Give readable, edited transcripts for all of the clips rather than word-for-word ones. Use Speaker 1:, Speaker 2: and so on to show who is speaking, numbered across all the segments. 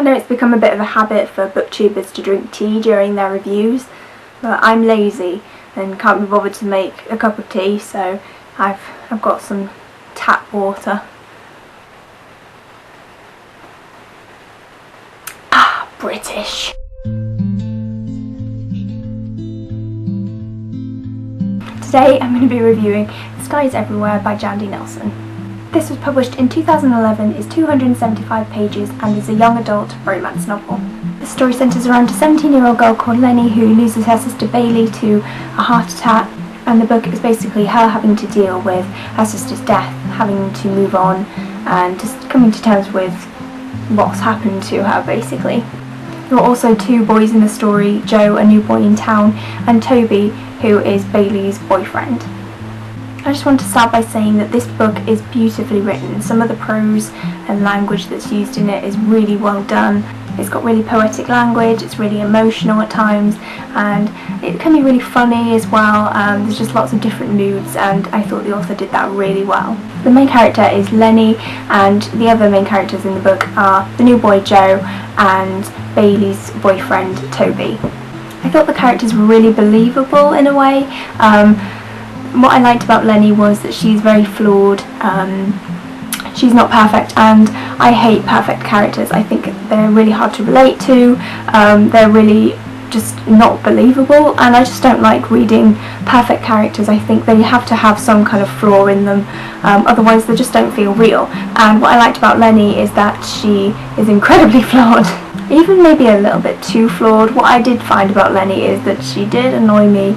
Speaker 1: I know it's become a bit of a habit for booktubers to drink tea during their reviews, but I'm lazy and can't be bothered to make a cup of tea, so I've got some tap water. Ah, British. Today I'm going to be reviewing The Sky is Everywhere by Jandy Nelson. This was published in 2011, is 275 pages and is a young adult romance novel. The story centres around a 17-year-old girl called Lenny who loses her sister Bailey to a heart attack, and the book is basically her having to deal with her sister's death, having to move on and just coming to terms with what's happened to her basically. There are also two boys in the story, Joe, a new boy in town, and Toby, who is Bailey's boyfriend. I just want to start by saying that this book is beautifully written. Some of the prose and language that's used in it is really well done. It's got really poetic language, it's really emotional at times, and it can be really funny as well. There's just lots of different moods, and I thought the author did that really well. The main character is Lenny, and the other main characters in the book are the new boy Joe and Bailey's boyfriend Toby. I thought the characters were really believable in a way. What I liked about Lenny was that she's very flawed. She's not perfect, and I hate perfect characters. I think they're really hard to relate to. They're really just not believable, and I just don't like reading perfect characters. I think they have to have some kind of flaw in them, otherwise they just don't feel real. And what I liked about Lenny is that she is incredibly flawed, even maybe a little bit too flawed. What I did find about Lenny is that she did annoy me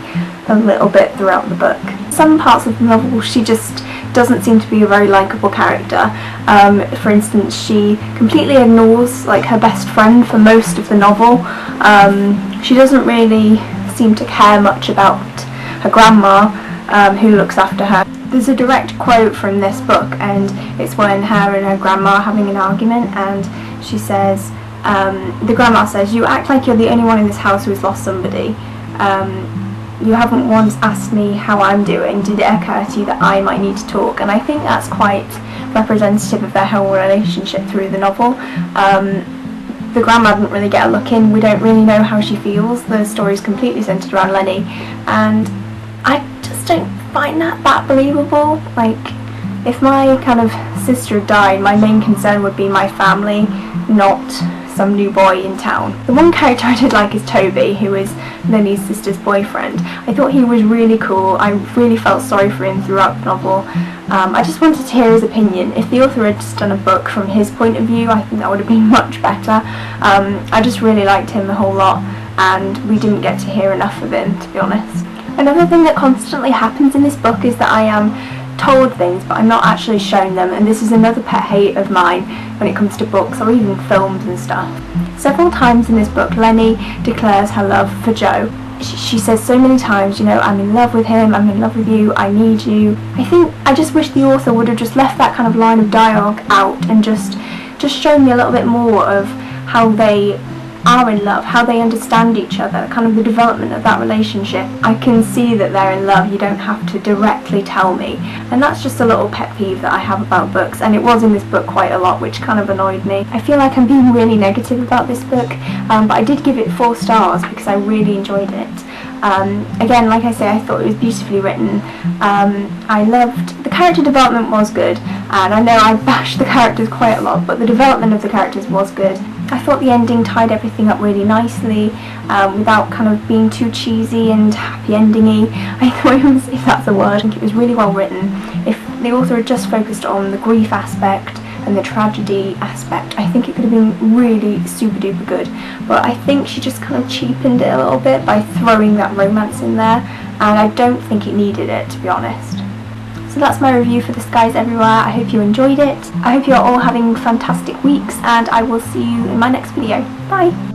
Speaker 1: a little bit throughout the book. Some parts of the novel she just doesn't seem to be a very likeable character. For instance, she completely ignores like her best friend for most of the novel. She doesn't really seem to care much about her grandma, who looks after her. There's a direct quote from this book, and it's when her and her grandma are having an argument, and she says, the grandma says, "You act like you're the only one in this house who has lost somebody. You haven't once asked me how I'm doing. Did it occur to you that I might need to talk?" And I think that's quite representative of their whole relationship through the novel. The grandma didn't really get a look in. We don't really know how she feels. The story's completely centred around Lenny, and I just don't find that believable. Like, if my kind of sister died, my main concern would be my family, not some new boy in town. The one character I did like is Toby, who is Lenny's sister's boyfriend. I thought he was really cool. I really felt sorry for him throughout the novel. I just wanted to hear his opinion. If the author had just done a book from his point of view, I think that would have been much better. I just really liked him a whole lot, and we didn't get to hear enough of him, to be honest. Another thing that constantly happens in this book is that I am told things but I'm not actually shown them, and this is another pet hate of mine when it comes to books or even films and stuff. Several times in this book Lenny declares her love for Joe. She says so many times, you know, I'm in love with him, I'm in love with you, I need you. I just wish the author would have just left that kind of line of dialogue out and just shown me a little bit more of how they are in love, how they understand each other, kind of the development of that relationship. I can see that they're in love, you don't have to directly tell me. And that's just a little pet peeve that I have about books, and it was in this book quite a lot, which kind of annoyed me. I feel like I'm being really negative about this book, but I did give it 4 stars because I really enjoyed it. Again, like I say, I thought it was beautifully written. I loved the character development was good, and I know I bashed the characters quite a lot, but the development of the characters was good. I thought the ending tied everything up really nicely, without kind of being too cheesy and happy ending-y. I thought it was, if that's a word, I think it was really well written. If the author had just focused on the grief aspect and the tragedy aspect, I think it could have been really super duper good. But I think she just kind of cheapened it a little bit by throwing that romance in there, and I don't think it needed it, to be honest. So that's my review for The Sky is Everywhere. I hope you enjoyed it. I hope you're all having fantastic weeks, and I will see you in my next video. Bye!